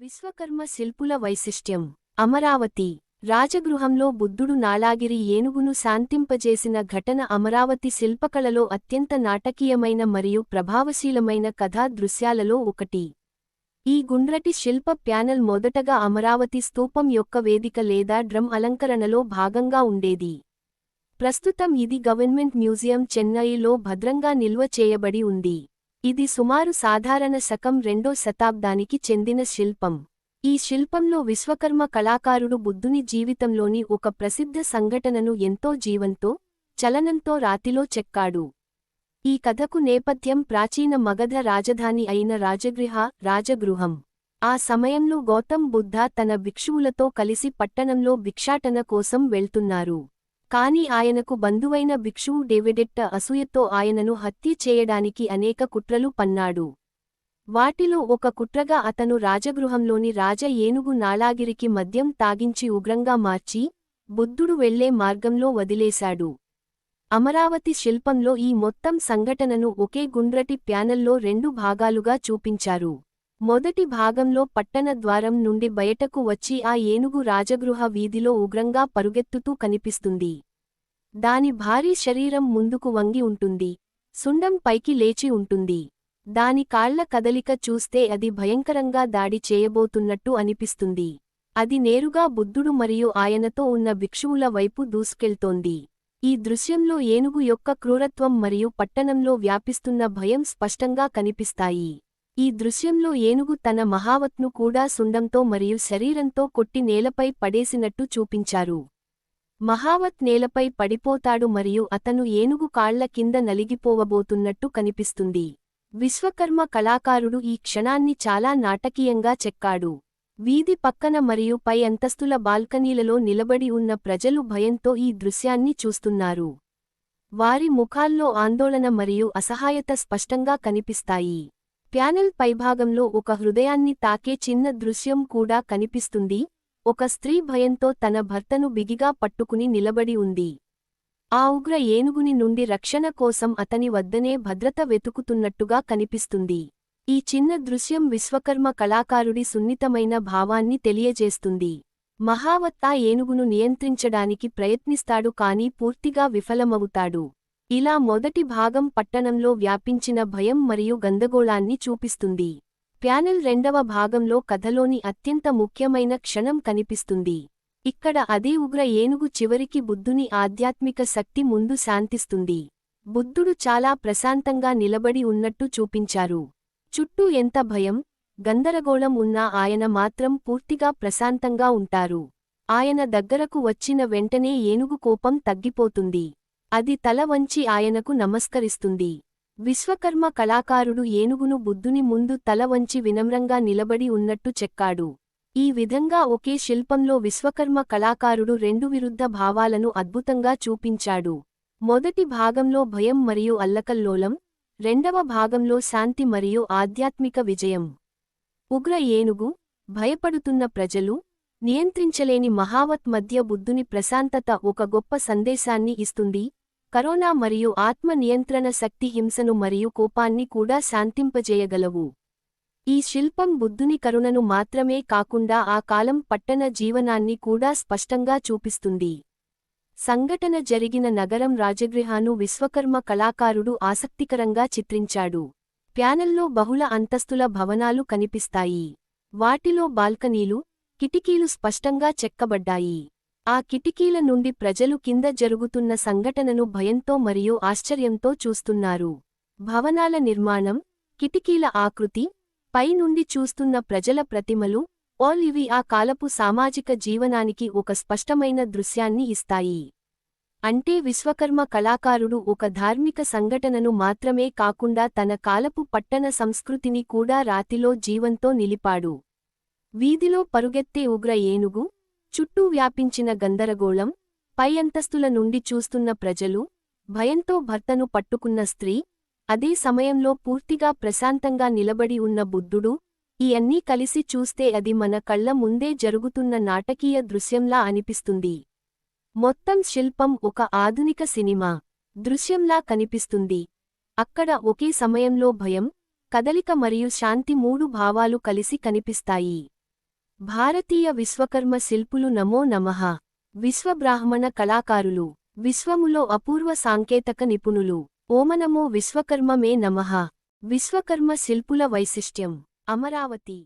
విశ్వకర్మ శిల్పుల వైశిష్ట్యం. అమరావతి రాజగృహంలో బుద్ధుడు నాలాగిరి ఏనుగును శాంతింపజేసిన ఘటన అమరావతి శిల్పకళలో అత్యంత నాటకీయమైన మరియు ప్రభావశీలమైన కథా దృశ్యాలలో ఒకటి. ఈ గుండ్రటి శిల్ప ప్యానెల్ మొదటగా అమరావతి స్తూపం యొక్క వేదిక లేదా డ్రమ్ అలంకరణలో భాగంగా ఉండేది. ప్రస్తుతం ఇది గవర్నమెంట్ మ్యూజియం చెన్నైలో భద్రంగా నిల్వ చేయబడి ఉంది. ఇది సుమారు సాధారణ శకం 2వ శతాబ్దానికి చెందిన శిల్పం. ఈ శిల్పంలో విశ్వకర్మ కళాకారుడు బుద్ధుని జీవితంలోని ఒక ప్రసిద్ధ సంఘటనను ఎంతో జీవంతో, చలనంతో రాతిలో చెక్కాడు. ఈ కథకు నేపథ్యం ప్రాచీన మగధ రాజధాని అయిన రాజగృహం. ఆ సమయంలో గౌతమ్ బుద్ధ తన భిక్షువులతో కలిసి పట్టణంలో భిక్షాటన కోసం వెళ్తున్నారు. కాని ఆయనకు బంధువైన భిక్షువు డేవిడెట్ట అసూయతో ఆయనను హత్య చేయడానికి అనేక కుట్రలు పన్నాడు. వాటిలో ఒక కుట్రగా అతను రాజగృహంలోని రాజ ఏనుగు నాలాగిరికి మద్యం తాగించి ఉగ్రంగా మార్చి, బుద్ధుడు వెళ్లే మార్గంలో వదిలేశాడు. అమరావతి శిల్పంలో ఈ మొత్తం సంఘటనను ఒకే గుండ్రటి ప్యానెల్లో 2 భాగాలుగా చూపించారు. మొదటి భాగంలో పట్టణ ద్వారం నుండి బయటకు వచ్చి ఆ ఏనుగు రాజగృహ వీధిలో ఉగ్రంగా పరుగెత్తుతూ కనిపిస్తుంది. దాని భారీ శరీరం ముందుకు వంగి ఉంటుంది, సుండం పైకి లేచి ఉంటుంది. దాని కాళ్ల కదలిక చూస్తే అది భయంకరంగా దాడి చేయబోతున్నట్టు అనిపిస్తుంది. అది నేరుగా బుద్ధుడు మరియు ఆయనతో ఉన్న భిక్షువుల వైపు దూసుకెళ్తోంది. ఈ దృశ్యంలో ఏనుగు యొక్క క్రూరత్వం మరియు పట్టణంలో వ్యాపిస్తున్న భయం స్పష్టంగా కనిపిస్తాయి. ఈ దృశ్యంలో ఏనుగు తన మహావత్ను కూడా సుండంతో మరియు శరీరంతో కొట్టి నేలపై పడేసినట్టు చూపించారు. మహావత్ నేలపై పడిపోతాడు మరియు అతను ఏనుగు కాళ్ల కింద నలిగిపోవబోతున్నట్టు కనిపిస్తుంది. విశ్వకర్మ కళాకారుడు ఈ క్షణాన్ని చాలా నాటకీయంగా చెక్కాడు. వీధి పక్కన మరియు పై అంతస్తుల బాల్కనీలలో నిలబడి ఉన్న ప్రజలు భయంతో ఈ దృశ్యాన్ని చూస్తున్నారు. వారి ముఖాల్లో ఆందోళన మరియు అసహాయత స్పష్టంగా కనిపిస్తాయి. ప్యానెల్ పైభాగంలో ఒక హృదయాన్ని తాకే చిన్న దృశ్యం కూడా కనిపిస్తుంది. ఒక స్త్రీ భయంతో తన భర్తను బిగిగా పట్టుకుని నిలబడి ఉంది. ఆ ఉగ్ర ఏనుగుని నుండి రక్షణ కోసం అతని వద్దనే భద్రత వెతుకుతున్నట్టుగా కనిపిస్తుంది. ఈ చిన్న దృశ్యం విశ్వకర్మ కళాకారుడి సున్నితమైన భావాన్ని తెలియజేస్తుంది. మహావత్ ఆ ఏనుగును నియంత్రించడానికి ప్రయత్నిస్తాడు కానీ పూర్తిగా విఫలమవుతాడు. ఇలా మొదటి భాగం పట్టణంలో వ్యాపించిన భయం మరియు గందరగోళాన్ని చూపిస్తుంది. ప్యానెల్ 2వ భాగంలో కథలోని అత్యంత ముఖ్యమైన క్షణం కనిపిస్తుంది. ఇక్కడ అదే ఉగ్ర ఏనుగు చివరికి బుద్ధుని ఆధ్యాత్మిక శక్తి ముందు శాంతిస్తుంది. బుద్ధుడు చాలా ప్రశాంతంగా నిలబడి ఉన్నట్టు చూపించారు. చుట్టూ ఎంత భయం, గందరగోళం ఉన్నా ఆయన మాత్రం పూర్తిగా ప్రశాంతంగా ఉంటారు. ఆయన దగ్గరకు వచ్చిన వెంటనే ఏనుగు కోపం తగ్గిపోతుంది. అది తల వంచి ఆయనకు నమస్కరిస్తుంది. విశ్వకర్మ కళాకారుడు ఏనుగును బుద్ధుని ముందు తల వంచి వినమ్రంగా నిలబడి ఉన్నట్టు చెక్కాడు. ఈ విధంగా ఒకే శిల్పంలో విశ్వకర్మ కళాకారుడు 2 విరుద్ధ భావాలను అద్భుతంగా చూపించాడు. మొదటి భాగంలో భయం మరియు అల్లకల్లోలం, 2వ భాగంలో శాంతి మరియు ఆధ్యాత్మిక విజయం. ఉగ్ర ఏనుగు, భయపడుతున్న ప్రజలు, నియంత్రించలేని మహావత్ మధ్య బుద్ధుని ప్రశాంతత ఒక గొప్ప సందేశాన్ని ఇస్తుంది. కరోనా మరియు ఆత్మ నియంత్రణ శక్తి హింసను మరియు కోపాన్ని కూడా శాంతింపజేయగలవు. ఈ శిల్పం బుద్ధుని కరుణను మాత్రమే కాకుండా ఆ కాలం పట్టణ జీవనాన్ని కూడా స్పష్టంగా చూపిస్తుంది. సంఘటన జరిగిన నగరం రాజగృహాను విశ్వకర్మ కళాకారుడు ఆసక్తికరంగా చిత్రించాడు. ప్యానెల్లో బహుళ అంతస్తుల భవనాలు కనిపిస్తాయి. వాటిలో బాల్కనీలు, కిటికీలు స్పష్టంగా చెక్కబడ్డాయి. ఆ కిటికీల నుండి ప్రజలు కింద జరుగుతున్న సంఘటనను భయంతో మరియు ఆశ్చర్యంతో చూస్తున్నారు. భవనాల నిర్మాణం, కిటికీల ఆకృతి, పై నుండి చూస్తున్న ప్రజల ప్రతిమలు, ఇవి ఆ కాలపు సామాజిక జీవనానికి ఒక స్పష్టమైన దృశ్యాన్ని ఇస్తాయి. అంటే విశ్వకర్మ కళాకారుడు ఒక ధార్మిక సంఘటనను మాత్రమే కాకుండా తన కాలపు పట్టణ సంస్కృతిని కూడా రాతిలో జీవంతో నిలిపాడు. వీధిలో పరుగెత్తే ఉగ్ర ఏనుగు, చుట్టూ వ్యాపించిన గందరగోళం, పై అంతస్తుల నుండి చూస్తున్న ప్రజలు, భయంతో భర్తను పట్టుకున్న స్త్రీ, అదే సమయంలో పూర్తిగా ప్రశాంతంగా నిలబడి ఉన్న బుద్ధుడు, ఈ అన్నీ కలిసి చూస్తే అది మన కళ్ల ముందే జరుగుతున్న నాటకీయ దృశ్యంలా అనిపిస్తుంది. మొత్తం శిల్పం ఒక ఆధునిక సినిమా దృశ్యంలా కనిపిస్తుంది. అక్కడ ఒకే సమయంలో భయం, కదలిక మరియు శాంతి 3 భావాలు కలిసి కనిపిస్తాయి. భారతీయ విశ్వకర్మ శిల్పులు నమో నమః. విశ్వబ్రాహ్మణ కళాకారులు. విశ్వములో అపూర్వ సాంకేతక నిపుణులు. ఓమనమో విశ్వకర్మ మే నమః. విశ్వకర్మ శిల్పుల వైశిష్ట్యం. అమరావతి.